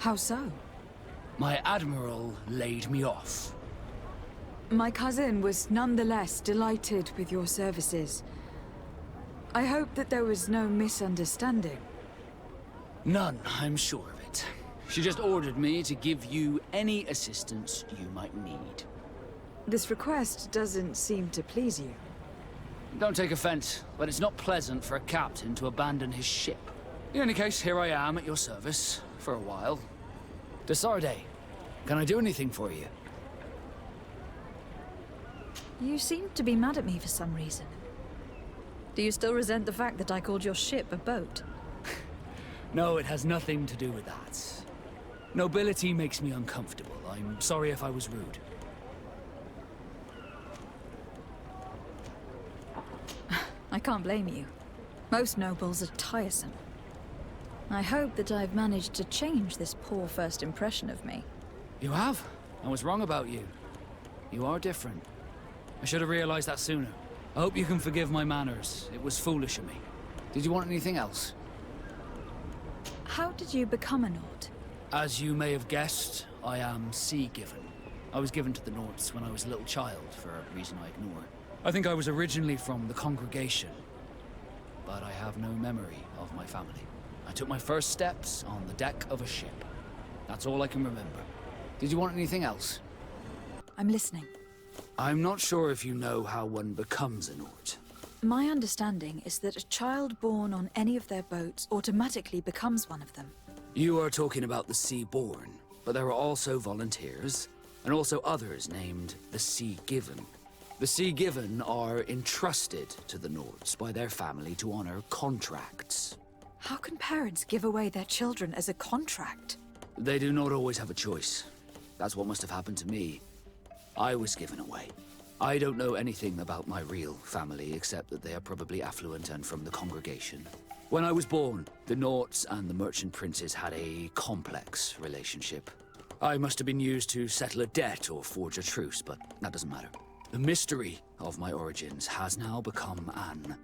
How so? My admiral laid me off. My cousin was nonetheless delighted with your services. I hope that there was no misunderstanding. None, I'm sure of it. She just ordered me to give you any assistance you might need. This request doesn't seem to please you. Don't take offense, but it's not pleasant for a captain to abandon his ship. In any case, here I am at your service, for a while. Desarde, can I do anything for you? You seem to be mad at me for some reason. Do you still resent the fact that I called your ship a boat? No, it has nothing to do with that. Nobility makes me uncomfortable. I'm sorry if I was rude. I can't blame you. Most nobles are tiresome. I hope that I've managed to change this poor first impression of me. You have? I was wrong about you. You are different. I should have realized that sooner. I hope you can forgive my manners. It was foolish of me. Did you want anything else? How did you become a Naut? As you may have guessed, I am sea-given. I was given to the Nauts when I was a little child, for a reason I ignore. I think I was originally from the congregation, but I have no memory of my family. I took my first steps on the deck of a ship. That's all I can remember. Did you want anything else? I'm listening. I'm not sure if you know how one becomes a Naut. My understanding is that a child born on any of their boats automatically becomes one of them. You are talking about the Sea-born, but there are also volunteers, and also others named the Sea-given. The Sea-given are entrusted to the Nauts by their family to honor contracts. How can parents give away their children as a contract? They do not always have a choice. That's what must have happened to me. I was given away. I don't know anything about my real family, except that they are probably affluent and from the congregation. When I was born, the Nauts and the merchant princes had a complex relationship. I must have been used to settle a debt or forge a truce, but that doesn't matter. The mystery of my origins has now become an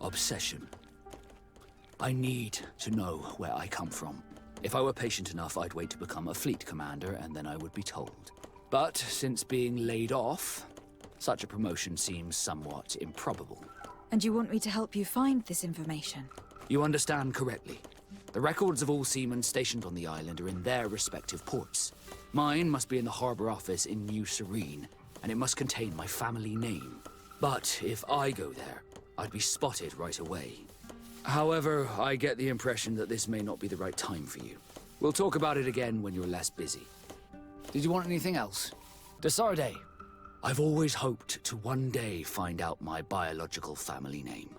obsession. I need to know where I come from. If I were patient enough, I'd wait to become a fleet commander, and then I would be told. But since being laid off, such a promotion seems somewhat improbable. And you want me to help you find this information? You understand correctly. The records of all seamen stationed on the island are in their respective ports. Mine must be in the harbor office in New Serene, and it must contain my family name. But if I go there, I'd be spotted right away. However, I get the impression that this may not be the right time for you. We'll talk about it again when you're less busy. Did you want anything else? Desarde, I've always hoped to one day find out my biological family name.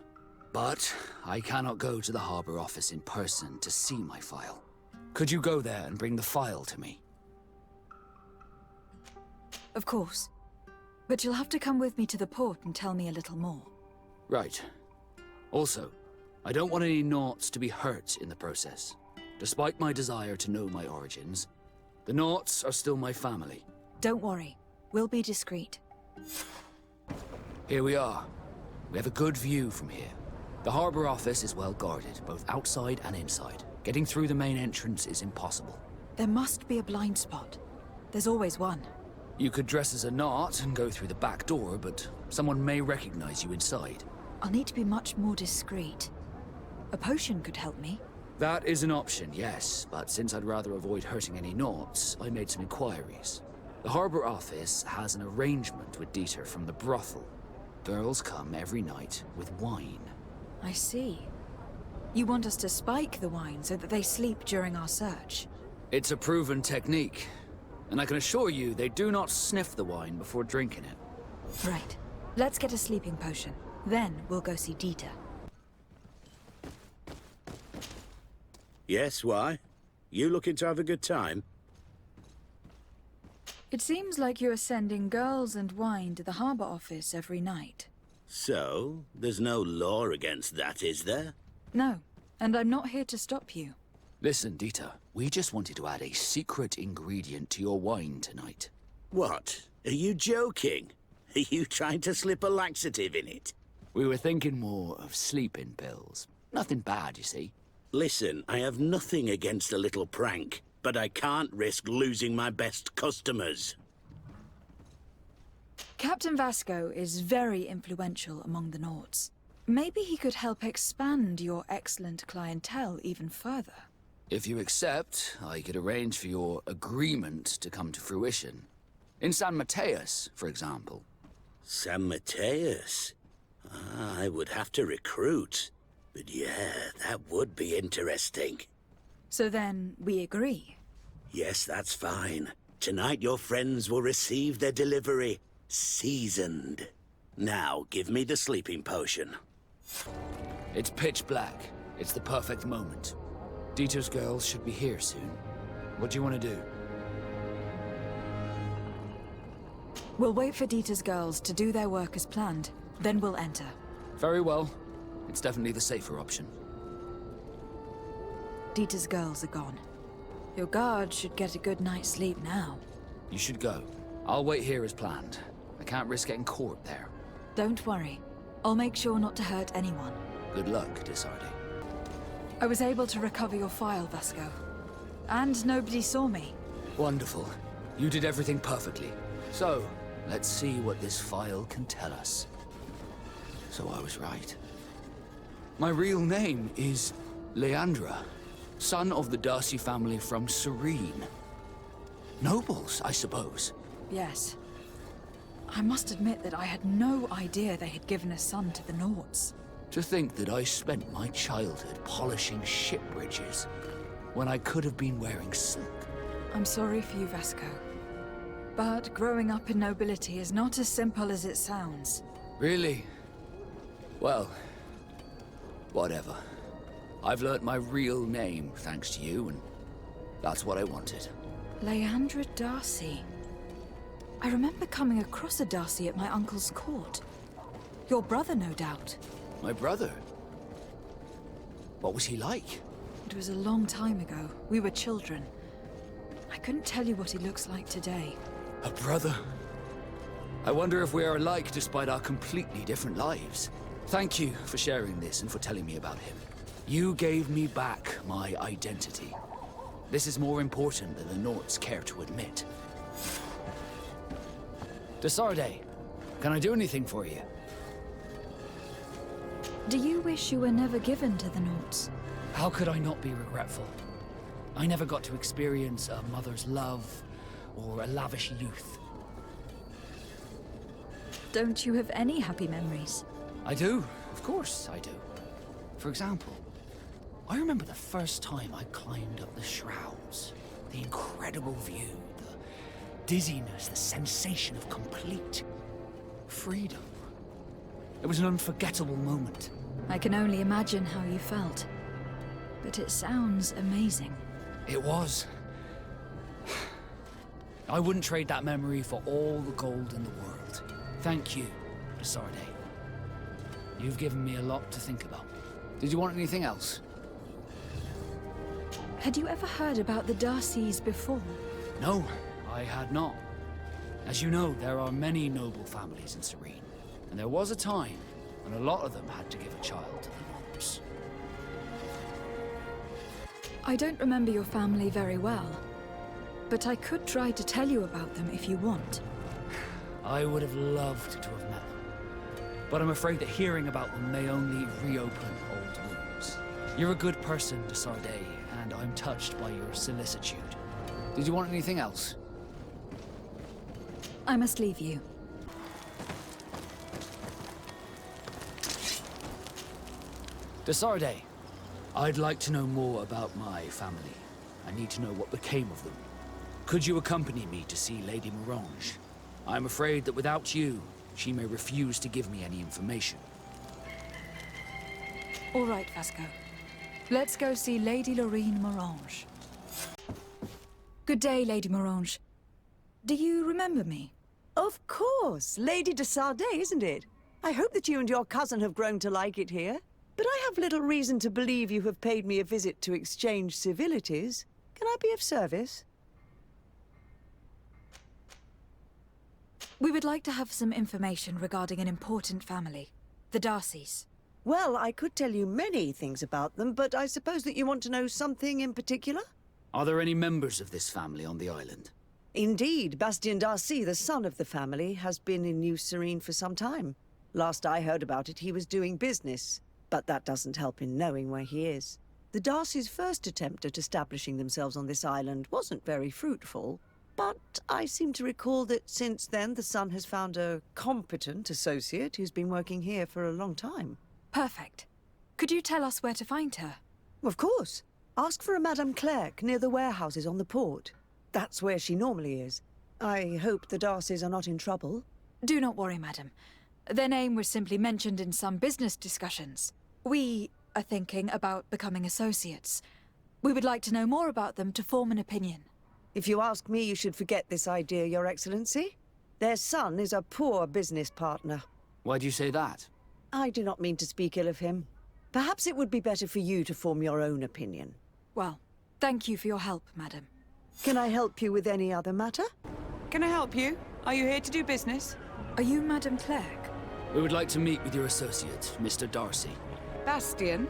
But I cannot go to the harbor office in person to see my file. Could you go there and bring the file to me? Of course. But you'll have to come with me to the port and tell me a little more. Right. Also, I don't want any Nauts to be hurt in the process. Despite my desire to know my origins, the Nauts are still my family. Don't worry. We'll be discreet. Here we are. We have a good view from here. The harbor office is well guarded, both outside and inside. Getting through the main entrance is impossible. There must be a blind spot. There's always one. You could dress as a Naut and go through the back door, but someone may recognize you inside. I'll need to be much more discreet. A potion could help me. That is an option, yes, but since I'd rather avoid hurting any Nauts, I made some inquiries. The harbor office has an arrangement with Dieter from the brothel. Girls come every night with wine. I see. You want us to spike the wine so that they sleep during our search? It's a proven technique, and I can assure you they do not sniff the wine before drinking it. Right. Let's get a sleeping potion. Then we'll go see Dieter. Yes, why? You looking to have a good time? It seems like you're sending girls and wine to the harbor office every night. So, there's no law against that, is there? No, and I'm not here to stop you. Listen, Dieter, we just wanted to add a secret ingredient to your wine tonight. What? Are you joking? Are you trying to slip a laxative in it? We were thinking more of sleeping pills. Nothing bad, you see. Listen, I have nothing against a little prank, but I can't risk losing my best customers. Captain Vasco is very influential among the Nauts. Maybe he could help expand your excellent clientele even further. If you accept, I could arrange for your agreement to come to fruition. In San Mateus, for example. San Mateus? I would have to recruit. But yeah, that would be interesting. So then, we agree. Yes, that's fine. Tonight your friends will receive their delivery. Seasoned. Now, give me the sleeping potion. It's pitch black. It's the perfect moment. Dieter's girls should be here soon. What do you want to do? We'll wait for Dieter's girls to do their work as planned. Then we'll enter. Very well. It's definitely the safer option. Dieter's girls are gone. Your guard should get a good night's sleep now. You should go. I'll wait here as planned. I can't risk getting caught there. Don't worry. I'll make sure not to hurt anyone. Good luck, Desarde. I was able to recover your file, Vasco. And nobody saw me. Wonderful. You did everything perfectly. So, let's see what this file can tell us. So I was right. My real name is Leandra, son of the Darcy family from Serene. Nobles, I suppose. Yes. I must admit that I had no idea they had given a son to the Nauts. To think that I spent my childhood polishing ship bridges, when I could have been wearing silk. I'm sorry for you, Vasco. But growing up in nobility is not as simple as it sounds. Really? Well, whatever. I've learnt my real name thanks to you, and that's what I wanted. Leandra Darcy. I remember coming across a Darcy at my uncle's court. Your brother, no doubt. My brother? What was he like? It was a long time ago. We were children. I couldn't tell you what he looks like today. A brother? I wonder if we are alike despite our completely different lives. Thank you for sharing this and for telling me about him. You gave me back my identity. This is more important than the Nauts care to admit. Desarde, can I do anything for you? Do you wish you were never given to the Nauts? How could I not be regretful? I never got to experience a mother's love or a lavish youth. Don't you have any happy memories? I do, of course I do. For example, I remember the first time I climbed up the shrouds. The incredible view, the dizziness, the sensation of complete freedom. It was an unforgettable moment. I can only imagine how you felt. But it sounds amazing. It was. I wouldn't trade that memory for all the gold in the world. Thank you, Desarde. You've given me a lot to think about. Did you want anything else? Had you ever heard about the Darcys before? No, I had not. As you know, there are many noble families in Serene. And there was a time when a lot of them had to give a child to the Nauts. I don't remember your family very well. But I could try to tell you about them if you want. I would have loved to have met them. But I'm afraid that hearing about them may only reopen old wounds. You're a good person, Desarde, and I'm touched by your solicitude. Did you want anything else? I must leave you. Desarde, I'd like to know more about my family. I need to know what became of them. Could you accompany me to see Lady Morange? I'm afraid that without you, she may refuse to give me any information. All right, Vasco. Let's go see Lady Lorraine Morange. Good day, Lady Morange. Do you remember me? Of course, Lady de Sardet, isn't it? I hope that you and your cousin have grown to like it here. But I have little reason to believe you have paid me a visit to exchange civilities. Can I be of service? We would like to have some information regarding an important family, the Darcys. Well, I could tell you many things about them, but I suppose that you want to know something in particular? Are there any members of this family on the island? Indeed, Bastian Darcy, the son of the family, has been in New Serene for some time. Last I heard about it, he was doing business. But that doesn't help in knowing where he is. The Darcys' first attempt at establishing themselves on this island wasn't very fruitful. But I seem to recall that since then, the son has found a competent associate who's been working here for a long time. Perfect. Could you tell us where to find her? Of course. Ask for a Madame Clerc near the warehouses on the port. That's where she normally is. I hope the Darcys are not in trouble. Do not worry, madam. Their name was simply mentioned in some business discussions. We are thinking about becoming associates. We would like to know more about them to form an opinion. If you ask me, you should forget this idea, Your Excellency. Their son is a poor business partner. Why do you say that? I do not mean to speak ill of him. Perhaps it would be better for you to form your own opinion. Well, thank you for your help, madam. Can I help you with any other matter? Can I help you? Are you here to do business? Are you Madame Clerc? We would like to meet with your associate, Mr. Darcy. Bastian?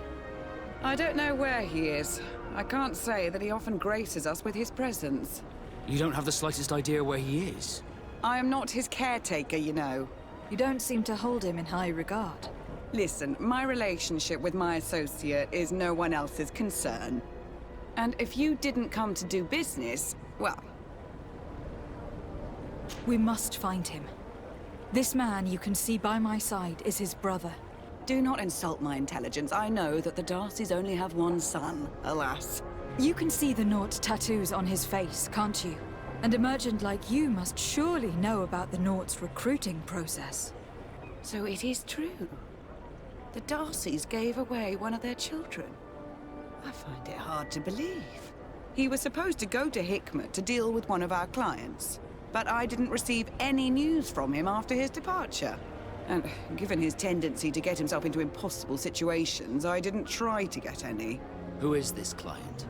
I don't know where he is. I can't say that he often graces us with his presence. You don't have the slightest idea where he is? I am not his caretaker, you know. You don't seem to hold him in high regard. Listen, my relationship with my associate is no one else's concern. And if you didn't come to do business, well... We must find him. This man you can see by my side is his brother. Do not insult my intelligence. I know that the Darcys only have one son, alas. You can see the Naught tattoos on his face, can't you? And a merchant like you must surely know about the Naught's recruiting process. So it is true. The Darcys gave away one of their children. I find it hard to believe. He was supposed to go to Hikmet to deal with one of our clients, but I didn't receive any news from him after his departure. And given his tendency to get himself into impossible situations, I didn't try to get any. Who is this client?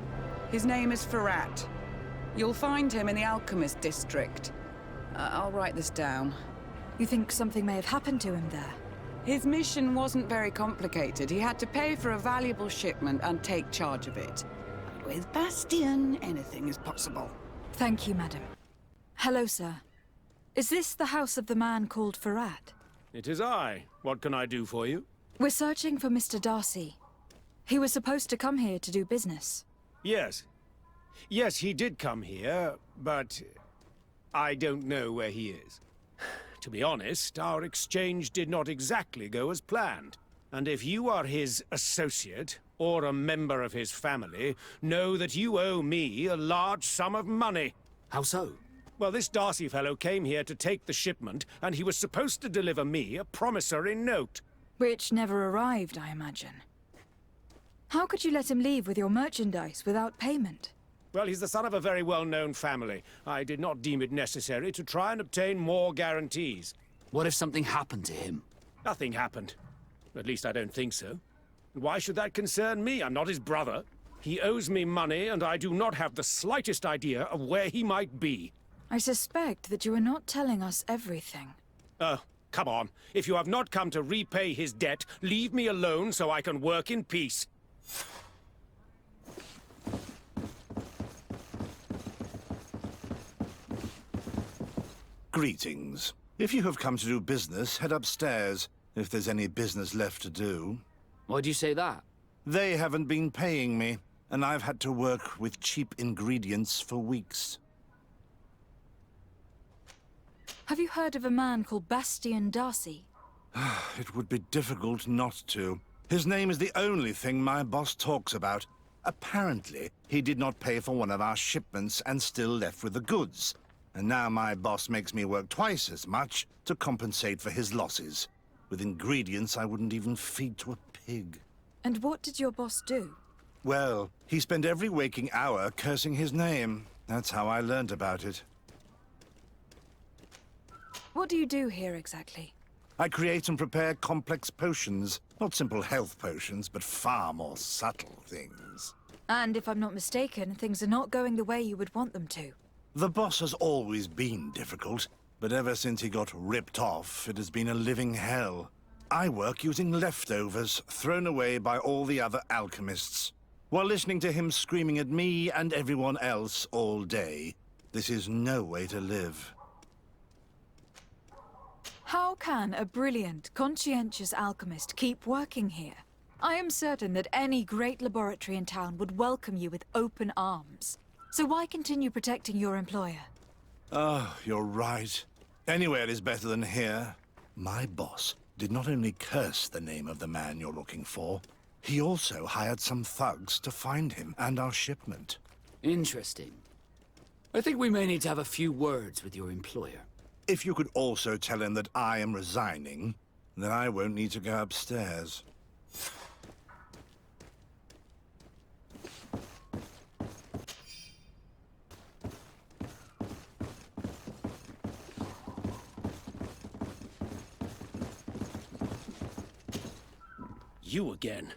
His name is Ferrat. You'll find him in the Alchemist district. I'll write this down. You think something may have happened to him there? His mission wasn't very complicated. He had to pay for a valuable shipment and take charge of it. But with Bastian, anything is possible. Thank you, madam. Hello, sir. Is this the house of the man called Ferrat? It is I. What can I do for you? We're searching for Mr. Darcy. He was supposed to come here to do business. Yes. Yes, he did come here, but I don't know where he is. To be honest, our exchange did not exactly go as planned. And if you are his associate, or a member of his family, know that you owe me a large sum of money. How so? Well, this Darcy fellow came here to take the shipment, and he was supposed to deliver me a promissory note. Which never arrived, I imagine. How could you let him leave with your merchandise without payment? Well, he's the son of a very well-known family. I did not deem it necessary to try and obtain more guarantees. What if something happened to him? Nothing happened. At least I don't think so. Why should that concern me? I'm not his brother. He owes me money, and I do not have the slightest idea of where he might be. I suspect that you are not telling us everything. Come on. If you have not come to repay his debt, leave me alone so I can work in peace. Greetings. If you have come to do business, head upstairs, if there's any business left to do. Why do you say that? They haven't been paying me, and I've had to work with cheap ingredients for weeks. Have you heard of a man called Bastian Darcy? It would be difficult not to. His name is the only thing my boss talks about. Apparently, he did not pay for one of our shipments and still left with the goods. And now my boss makes me work twice as much to compensate for his losses. With ingredients I wouldn't even feed to a pig. And what did your boss do? Well, he spent every waking hour cursing his name. That's how I learned about it. What do you do here exactly? I create and prepare complex potions. Not simple health potions, but far more subtle things. And if I'm not mistaken, things are not going the way you would want them to. The boss has always been difficult, but ever since he got ripped off, it has been a living hell. I work using leftovers thrown away by all the other alchemists. while listening to him screaming at me and everyone else all day. This is no way to live. How can a brilliant, conscientious alchemist keep working here? I am certain that any great laboratory in town would welcome you with open arms. So why continue protecting your employer? Oh, you're right. Anywhere is better than here. My boss did not only curse the name of the man you're looking for, he also hired some thugs to find him and our shipment. Interesting. I think we may need to have a few words with your employer. If you could also tell him that I am resigning, then I won't need to go upstairs. You again.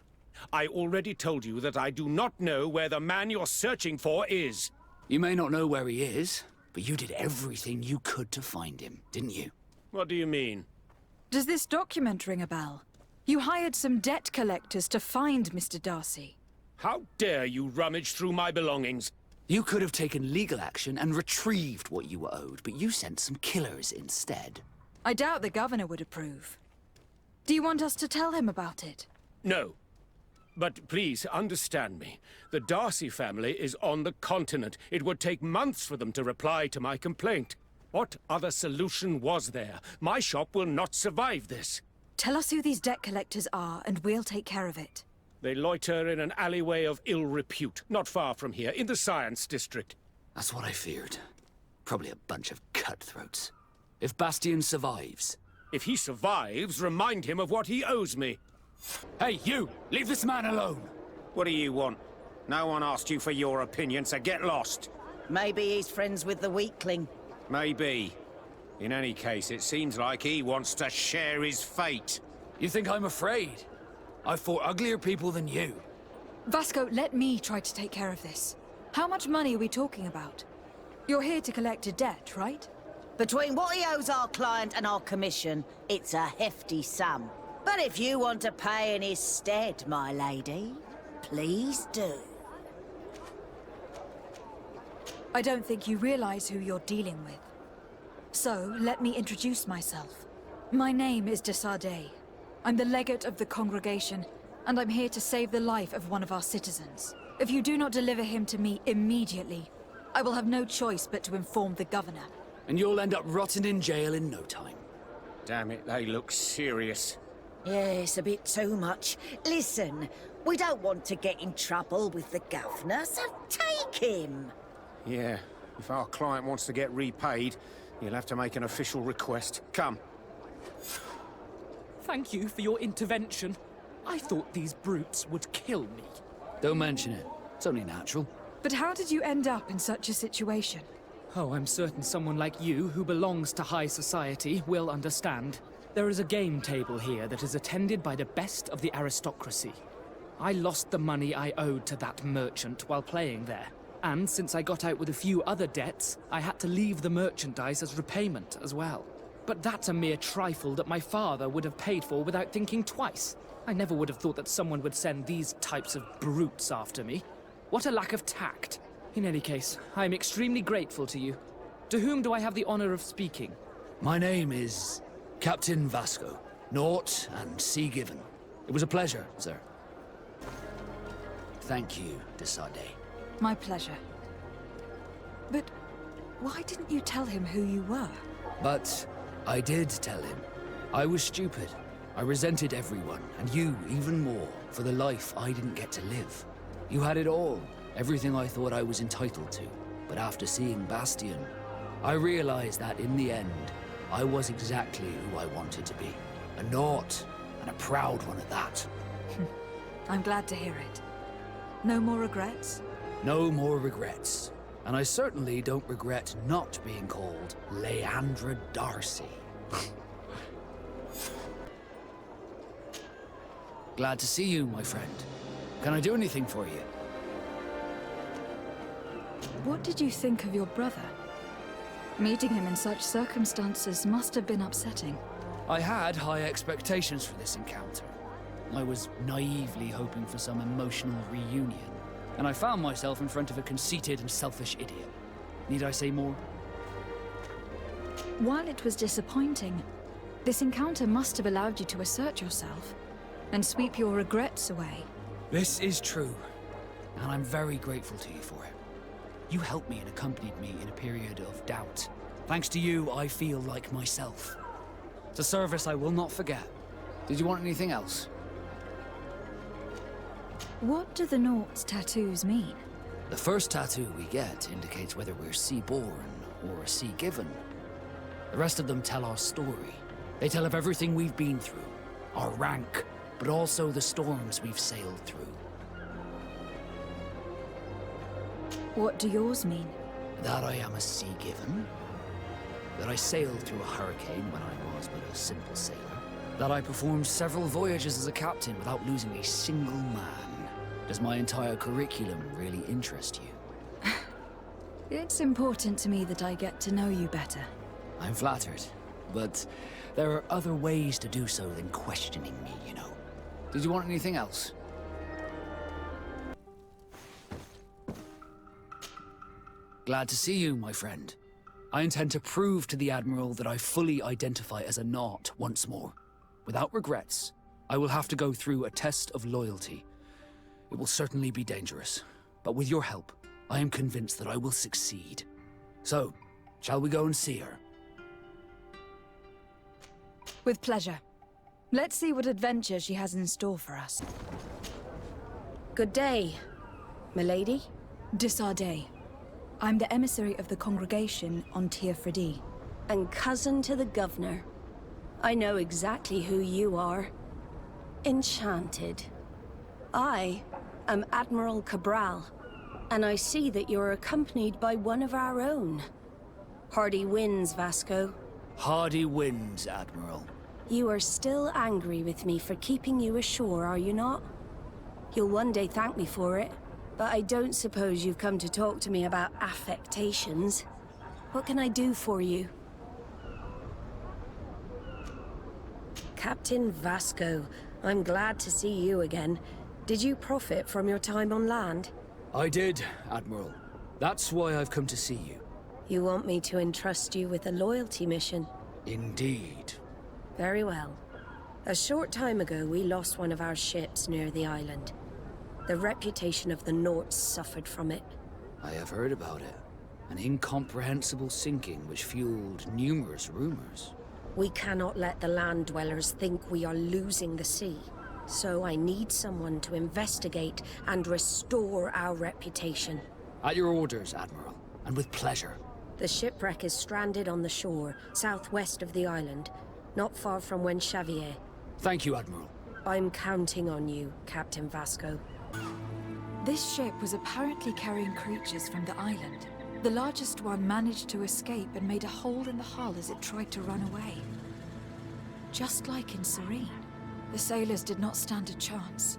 I already told you that I do not know where the man you're searching for is. You may not know where he is, but you did everything you could to find him, didn't you? What do you mean? Does this document ring a bell? You hired some debt collectors to find Mr. Darcy. How dare you rummage through my belongings? You could have taken legal action and retrieved what you were owed, but you sent some killers instead. I doubt the governor would approve. Do you want us to tell him about it? No. But please, understand me. The Darcy family is on the continent. It would take months for them to reply to my complaint. What other solution was there? My shop will not survive this. Tell us who these debt collectors are, and we'll take care of it. They loiter in an alleyway of ill repute, not far from here, in the Science District. That's what I feared. Probably a bunch of cutthroats. If Bastian survives... If he survives, remind him of what he owes me. Hey, you! Leave this man alone! What do you want? No one asked you for your opinion, so get lost. Maybe he's friends with the weakling. Maybe. In any case, it seems like he wants to share his fate. You think I'm afraid? I've fought uglier people than you. Vasco, let me try to take care of this. How much money are we talking about? You're here to collect a debt, right? Between what he owes our client and our commission, it's a hefty sum. But if you want to pay in his stead, my lady, please do. I don't think you realize who you're dealing with. So, let me introduce myself. My name is de Sardet. I'm the legate of the congregation, and I'm here to save the life of one of our citizens. If you do not deliver him to me immediately, I will have no choice but to inform the governor. And you'll end up rotting in jail in no time. Damn it, they look serious. Yes, a bit too much. Listen, we don't want to get in trouble with the governor, so take him. Yeah, if our client wants to get repaid, you'll have to make an official request. Come. Thank you for your intervention. I thought these brutes would kill me. Don't mention it. It's only natural. But how did you end up in such a situation? Oh, I'm certain someone like you, who belongs to high society, will understand. There is a game table here that is attended by the best of the aristocracy. I lost the money I owed to that merchant while playing there. And since I got out with a few other debts, I had to leave the merchandise as repayment as well. But that's a mere trifle that my father would have paid for without thinking twice. I never would have thought that someone would send these types of brutes after me. What a lack of tact. In any case, I am extremely grateful to you. To whom do I have the honor of speaking? My name is Captain Vasco. Naught and sea given. It was a pleasure, sir. Thank you, de Sardet. My pleasure. But why didn't you tell him who you were? But I did tell him. I was stupid. I resented everyone, and you even more, for the life I didn't get to live. You had it all, everything I thought I was entitled to. But after seeing Bastian, I realized that in the end, I was exactly who I wanted to be. A naught, and a proud one at that. I'm glad to hear it. No more regrets? No more regrets. And I certainly don't regret not being called Leandra Darcy. Glad to see you, my friend. Can I do anything for you? What did you think of your brother? Meeting him in such circumstances must have been upsetting. I had high expectations for this encounter. I was naively hoping for some emotional reunion. and I found myself in front of a conceited and selfish idiot. Need I say more? While it was disappointing, this encounter must have allowed you to assert yourself and sweep your regrets away. This is true, and I'm very grateful to you for it. You helped me and accompanied me in a period of doubt. Thanks to you, I feel like myself. It's a service I will not forget. Did you want anything else? What do the Naught's tattoos mean? The first tattoo we get indicates whether we're sea-born or sea-given. The rest of them tell our story. They tell of everything we've been through, our rank, but also the storms we've sailed through. What do yours mean? That I am a sea-given, that I sailed through a hurricane when I was but a simple sailor, that I performed several voyages as a captain without losing a single man. Does my entire curriculum really interest you? It's important to me that I get to know you better. I'm flattered, but there are other ways to do so than questioning me, you know. Did you want anything else? Glad to see you, my friend. I intend to prove to the Admiral that I fully identify as a Naut once more. Without regrets, I will have to go through a test of loyalty. It will certainly be dangerous, but with your help, I am convinced that I will succeed. So, shall we go and see her? With pleasure. Let's see what adventure she has in store for us. Good day, milady. Desardet. I'm the emissary of the congregation on Tir Fredi. And cousin to the governor. I know exactly who you are. Enchanted. I am Admiral Cabral, and I see that you're accompanied by one of our own. Hardy winds, Vasco. Hardy winds, Admiral. You are still angry with me for keeping you ashore, are you not? You'll one day thank me for it, but I don't suppose you've come to talk to me about affectations. What can I do for you? Captain Vasco, I'm glad to see you again. Did you profit from your time on land? I did, Admiral. That's why I've come to see you. You want me to entrust you with a loyalty mission? Indeed. Very well. A short time ago, we lost one of our ships near the island. The reputation of the Naughts suffered from it. I have heard about it. An incomprehensible sinking which fueled numerous rumors. We cannot let the land dwellers think we are losing the sea. So I need someone to investigate and restore our reputation. At your orders, Admiral, and with pleasure. The shipwreck is stranded on the shore, southwest of the island, not far from Xavier. Thank you, Admiral. I'm counting on you, Captain Vasco. This ship was apparently carrying creatures from the island. The largest one managed to escape and made a hole in the hull as it tried to run away. Just like in Serene, the sailors did not stand a chance.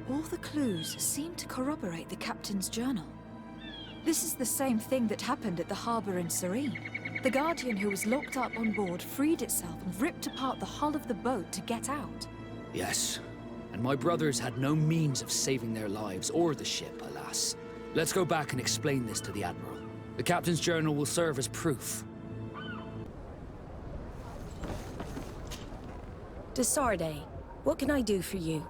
All the clues seemed to corroborate the captain's journal. This is the same thing that happened at the harbor in Serene. The Guardian who was locked up on board freed itself and ripped apart the hull of the boat to get out. Yes, and my brothers had no means of saving their lives or the ship, alas. Let's go back and explain this to the Admiral. The captain's journal will serve as proof. Desardet, what can I do for you?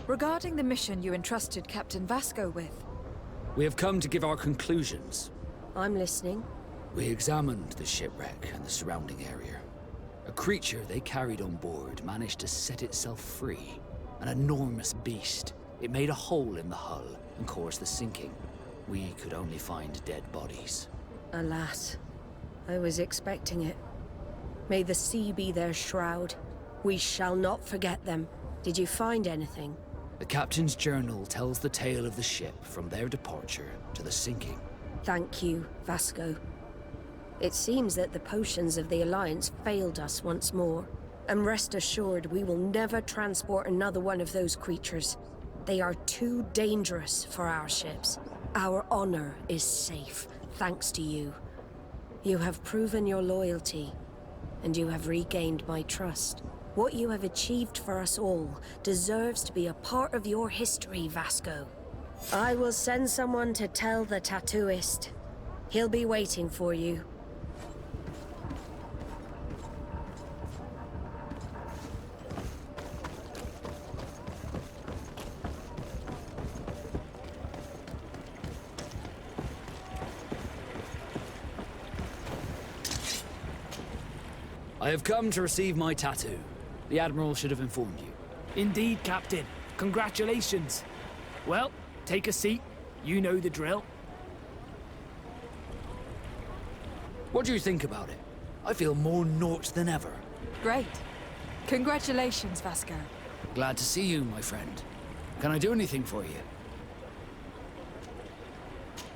Regarding the mission you entrusted Captain Vasco with. We have come to give our conclusions. I'm listening. We examined the shipwreck and the surrounding area. A creature they carried on board managed to set itself free. An enormous beast. It made a hole in the hull and caused the sinking. We could only find dead bodies. Alas, I was expecting it. May the sea be their shroud. We shall not forget them. Did you find anything? The captain's journal tells the tale of the ship from their departure to the sinking. Thank you, Vasco. It seems that the potions of the Alliance failed us once more. And rest assured, we will never transport another one of those creatures. They are too dangerous for our ships. Our honor is safe, thanks to you. You have proven your loyalty, and you have regained my trust. What you have achieved for us all deserves to be a part of your history, Vasco. I will send someone to tell the tattooist. He'll be waiting for you. I have come to receive my tattoo. The Admiral should have informed you. Indeed, Captain. Congratulations. Well, take a seat. You know the drill. What do you think about it? I feel more Nort than ever. Great. Congratulations, Vasco. Glad to see you, my friend. Can I do anything for you?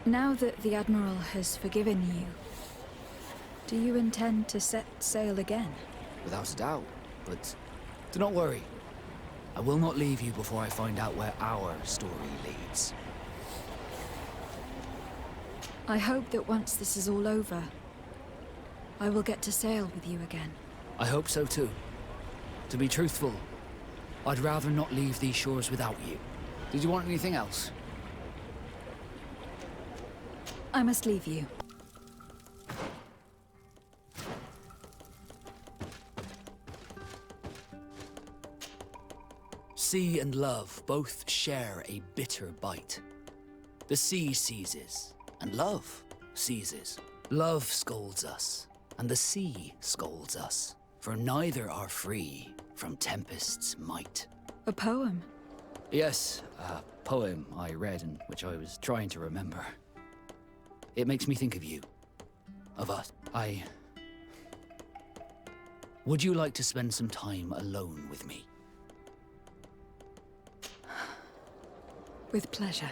Now that the Admiral has forgiven you, do you intend to set sail again? Without a doubt, but do not worry. I will not leave you before I find out where our story leads. I hope that once this is all over, I will get to sail with you again. I hope so too. To be truthful, I'd rather not leave these shores without you. Did you want anything else? I must leave you. Sea and love both share a bitter bite. The sea seizes, and love seizes. Love scolds us, and the sea scolds us, for neither are free from tempest's might. A poem? Yes, a poem I read and which I was trying to remember. It makes me think of you. Of us. Would you like to spend some time alone with me? With pleasure.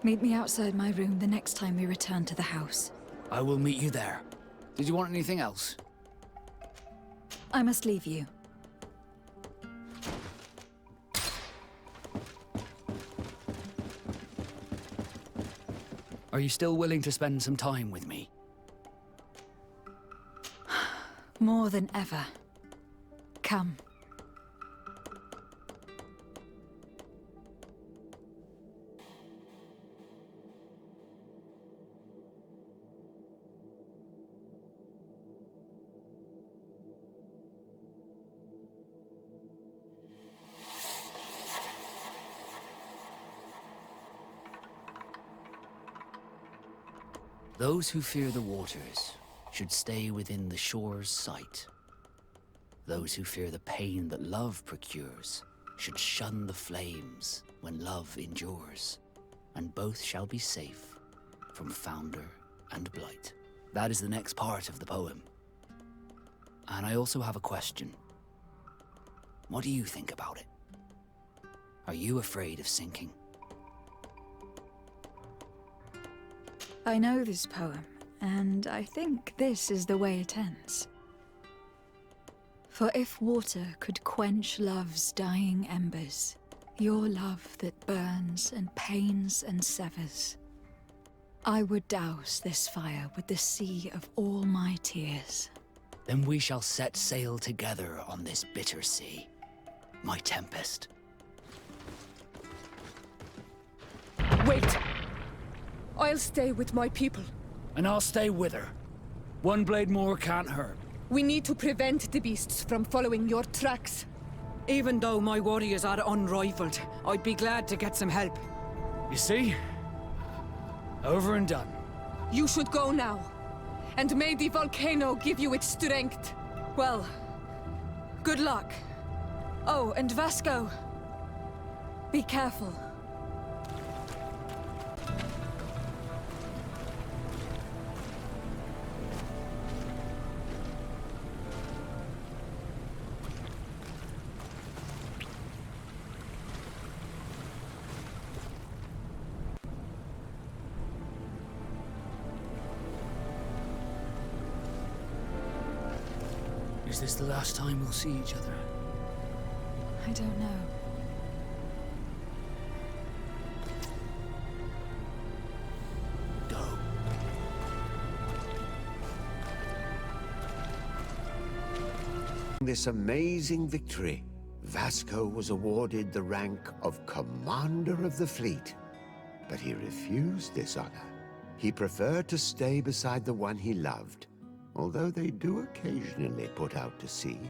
Meet me outside my room the next time we return to the house. I will meet you there. Did you want anything else? I must leave you. Are you still willing to spend some time with me? More than ever. Come. Those who fear the waters should stay within the shore's sight. Those who fear the pain that love procures should shun the flames when love endures, and both shall be safe from founder and blight. That is the next part of the poem. And I also have a question. What do you think about it? Are you afraid of sinking? I know this poem, and I think this is the way it ends. For if water could quench love's dying embers, your love that burns and pains and severs, I would douse this fire with the sea of all my tears. Then we shall set sail together on this bitter sea, my Tempest. Wait! I'll stay with my people. And I'll stay with her. One blade more can't hurt. We need to prevent the beasts from following your tracks. Even though my warriors are unrivaled, I'd be glad to get some help. You see? Over and done. You should go now. And may the volcano give you its strength. Well, good luck. Oh, and Vasco, be careful. Is this the last time we'll see each other? I don't know. Go. this amazing victory, Vasco was awarded the rank of Commander of the Fleet. But he refused this honor. He preferred to stay beside the one he loved, although they do occasionally put out to sea.